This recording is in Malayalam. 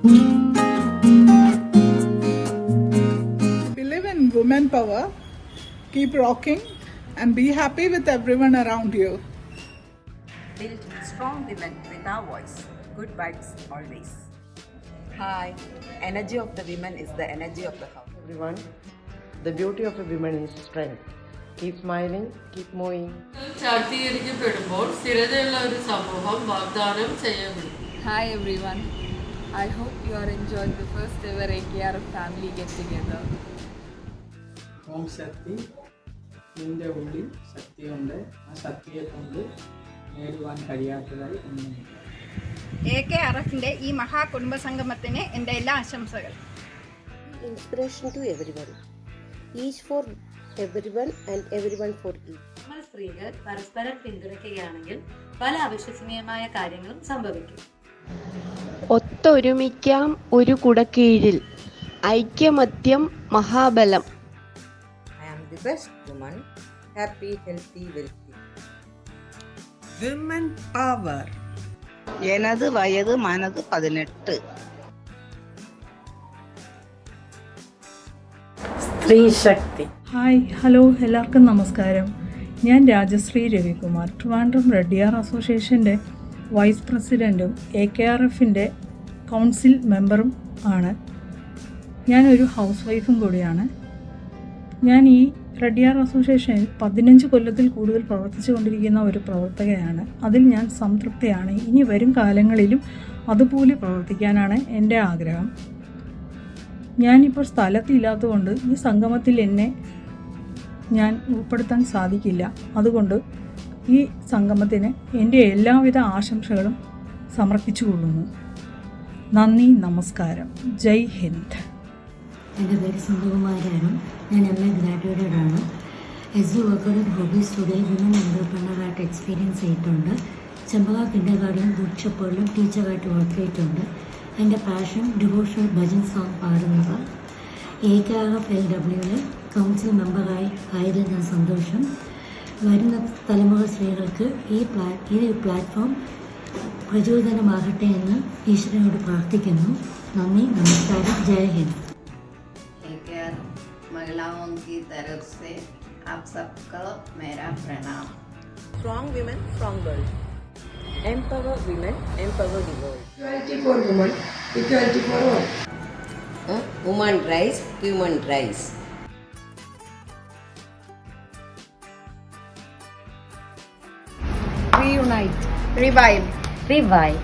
Believe in women power, keep rocking, and be happy with everyone around you. Build strong women with our voice. Good vibes always. Hi, energy of the women is the energy of the house. Everyone, the beauty of a woman is strength. Keep smiling, keep moving. ശാക്തീകരിക്കപ്പെടുമ്പോൾ സ്ഥിരതയുള്ള ഒരു സമൂഹം വാഗ്ദാനം ചെയ്യപ്പെടും. Hi everyone, I hope you are enjoying the first ever AKRF family get together. ഓം ശക്തി, നിന്റെ ഉള്ളിൽ ശക്തിയുണ്ട്. ആ ശക്തിയെ കൊണ്ട് നേടുവാൻ കഴിയാത്തതായി ഒന്നുമില്ല. AKRFന്റെ ഈ മഹാകുടുംബ സംഗമത്തിന് എൻ്റെ എല്ലാ ആശംസകൾ. Inspiration to everyone, each for everyone and everyone for each. നമ്മൾ സ്ത്രീകൾ പരസ്പരം പിന്തുണയ്ക്കുകയാണെങ്കിൽ പല അവിശ്വസനീയമായ കാര്യങ്ങളും സംഭവിക്കും. ഒത്തൊരുമിക്കാം ഒരു കുടക്കീഴിൽ, ഐക്യമത്യം മഹാബലം. I am the best woman, happy, healthy, wealthy. Women power. எனது வயது மனது 18. സ്ത്രീ ശക്തി. ഹായ് ഹലോ എല്ലാവർക്കും നമസ്കാരം. ഞാൻ രാജശ്രീ രവികുമാർ, ട്രിവാൻഡ്രം റെഡ്ഡിയാർ അസോസിയേഷൻ്റെ വൈസ് പ്രസിഡൻറ്റും AKRFൻ്റെ കൗൺസിൽ മെമ്പറും ആണ്. ഞാനൊരു ഹൗസ് വൈഫും കൂടിയാണ്. ഞാൻ ഈ റെഡ്ഡിയാർ അസോസിയേഷനിൽ 15 കൊല്ലത്തിൽ കൂടുതൽ പ്രവർത്തിച്ചു കൊണ്ടിരിക്കുന്ന ഒരു പ്രവർത്തകയാണ്. അതിൽ ഞാൻ സംതൃപ്തയാണ്. ഇനി വരും കാലങ്ങളിലും അതുപോലെ പ്രവർത്തിക്കാനാണ് എൻ്റെ ആഗ്രഹം. ഞാനിപ്പോൾ സ്ഥലത്തില്ലാത്തതുകൊണ്ട് ഈ സംഗമത്തിൽ എന്നെ ഞാൻ ഉൾപ്പെടുത്താൻ സാധിക്കില്ല. അതുകൊണ്ട് ഈ സംഗമത്തിന് എൻ്റെ എല്ലാവിധ ആശംസകളും സമർപ്പിച്ചുകൊള്ളുന്നു. നന്ദി, നമസ്കാരം, ജയ് ഹിന്ദ്. എൻ്റെ പേര് സുന്ദകുമാരാണ്. ഞാൻ MA ഗ്രാജുവേറ്റഡ് ആണ്. SG വർക്കർ ആൻഡ് ഹോബി സ്റ്റുഡിയോയിൽ വിമൻ എൻ്റർപ്രണറായിട്ട് എക്സ്പീരിയൻസ് ചെയ്തിട്ടുണ്ട്. ചെമ്പക കിൻഡർ ഗാർഡൻ ബുക്ക് ടീച്ചറായിട്ട് വർക്ക് ചെയ്തിട്ടുണ്ട്. എൻ്റെ പാഷൻ ഡിവോഷണൽ ഭജൻ സോങ് പാടുന്നത്. AKRF LWയിൽ കൗൺസിൽ മെമ്പറായി ആയതിൽ ഞാൻ സന്തോഷം. വരുന്ന തലമുറ സ്ത്രീകൾക്ക് ഈ പ്ലാറ്റ്ഫോം പ്രചോദനമാകട്ടെ എന്ന് ഈശ്വരനോട് പ്രാർത്ഥിക്കുന്നു. നന്ദി, നമസ്കാരം, ജയ് ഹിന്ദ്. AKRF महिलाओं की तरफ से आप सबको मेरा प्रणाम. Strong women, strong world. Empower women, empower the world. Equality for women, equality for all. Women rise, human rise. Reunite, revive. Revive.